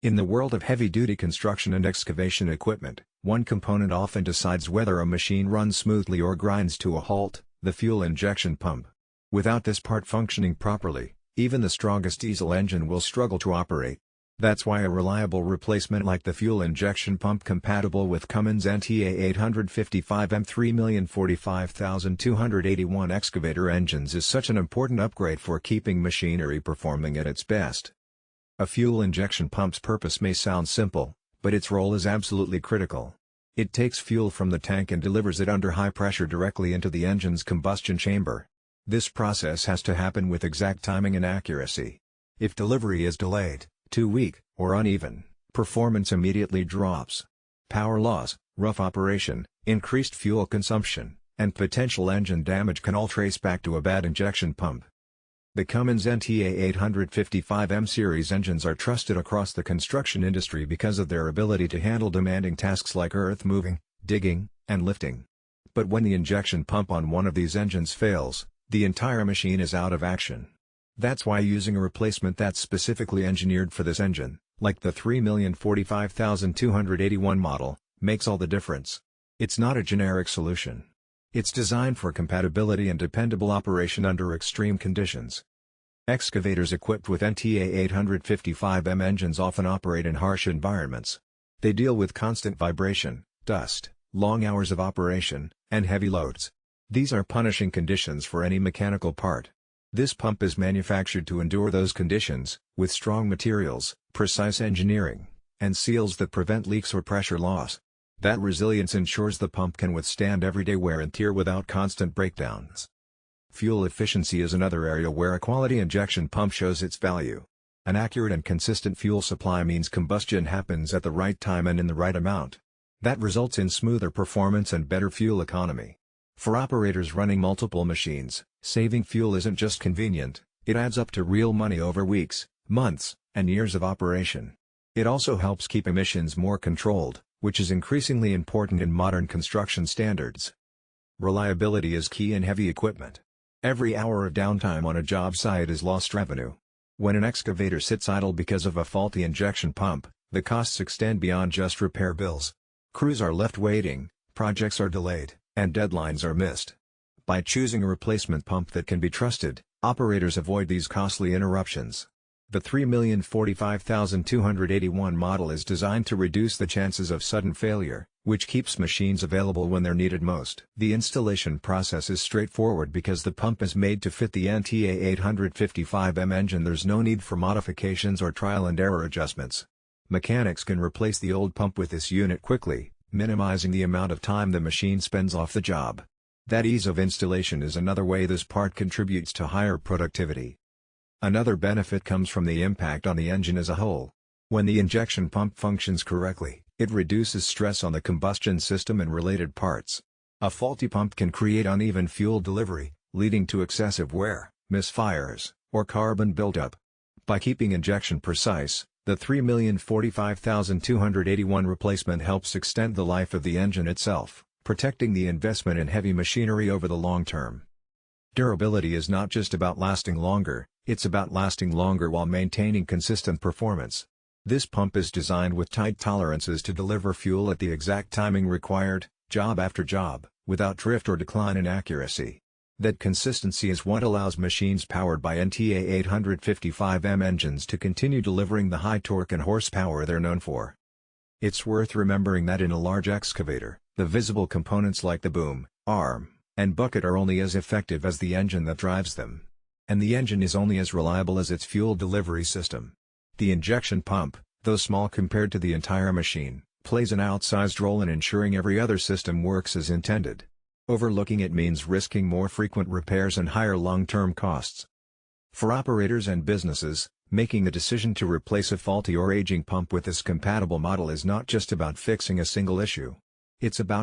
In the world of heavy-duty construction and excavation equipment, one component often decides whether a machine runs smoothly or grinds to a halt: the fuel injection pump. Without this part functioning properly, even the strongest diesel engine will struggle to operate. That's why a reliable replacement like the fuel injection pump compatible with Cummins NTA855-M 3,045,281 excavator engines is such an important upgrade for keeping machinery performing at its best. A fuel injection pump's purpose may sound simple, but its role is absolutely critical. It takes fuel from the tank and delivers it under high pressure directly into the engine's combustion chamber. This process has to happen with exact timing and accuracy. If delivery is delayed, too weak, or uneven, performance immediately drops. Power loss, rough operation, increased fuel consumption, and potential engine damage can all trace back to a bad injection pump. The Cummins NTA855-M series engines are trusted across the construction industry because of their ability to handle demanding tasks like earth moving, digging, and lifting. But when the injection pump on one of these engines fails, the entire machine is out of action. That's why using a replacement that's specifically engineered for this engine, like the 3,045,281 model, makes all the difference. It's not a generic solution. It's designed for compatibility and dependable operation under extreme conditions. Excavators equipped with NTA855-M engines often operate in harsh environments. They deal with constant vibration, dust, long hours of operation, and heavy loads. These are punishing conditions for any mechanical part. This pump is manufactured to endure those conditions, with strong materials, precise engineering, and seals that prevent leaks or pressure loss. That resilience ensures the pump can withstand everyday wear and tear without constant breakdowns. Fuel efficiency is another area where a quality injection pump shows its value. An accurate and consistent fuel supply means combustion happens at the right time and in the right amount. That results in smoother performance and better fuel economy. For operators running multiple machines, saving fuel isn't just convenient, it adds up to real money over weeks, months, and years of operation. It also helps keep emissions more controlled, which is increasingly important in modern construction standards. Reliability is key in heavy equipment. Every hour of downtime on a job site is lost revenue. When an excavator sits idle because of a faulty injection pump, the costs extend beyond just repair bills. Crews are left waiting, projects are delayed, and deadlines are missed. By choosing a replacement pump that can be trusted, operators avoid these costly interruptions. The 3,045,281 model is designed to reduce the chances of sudden failure, which keeps machines available when they're needed most. The installation process is straightforward because the pump is made to fit the NTA855-M engine. There's no need for modifications or trial and error adjustments. Mechanics can replace the old pump with this unit quickly, minimizing the amount of time the machine spends off the job. That ease of installation is another way this part contributes to higher productivity. Another benefit comes from the impact on the engine as a whole. When the injection pump functions correctly, it reduces stress on the combustion system and related parts. A faulty pump can create uneven fuel delivery, leading to excessive wear, misfires, or carbon buildup. By keeping injection precise, the 3,045,281 replacement helps extend the life of the engine itself, protecting the investment in heavy machinery over the long term. Durability is not just about lasting longer, it's about lasting longer while maintaining consistent performance. This pump is designed with tight tolerances to deliver fuel at the exact timing required, job after job, without drift or decline in accuracy. That consistency is what allows machines powered by NTA855-M engines to continue delivering the high torque and horsepower they're known for. It's worth remembering that in a large excavator, the visible components like the boom, arm, and bucket are only as effective as the engine that drives them. And the engine is only as reliable as its fuel delivery system. The injection pump, though small compared to the entire machine, plays an outsized role in ensuring every other system works as intended. Overlooking it means risking more frequent repairs and higher long-term costs. For operators and businesses, making the decision to replace a faulty or aging pump with this compatible model is not just about fixing a single issue. It's about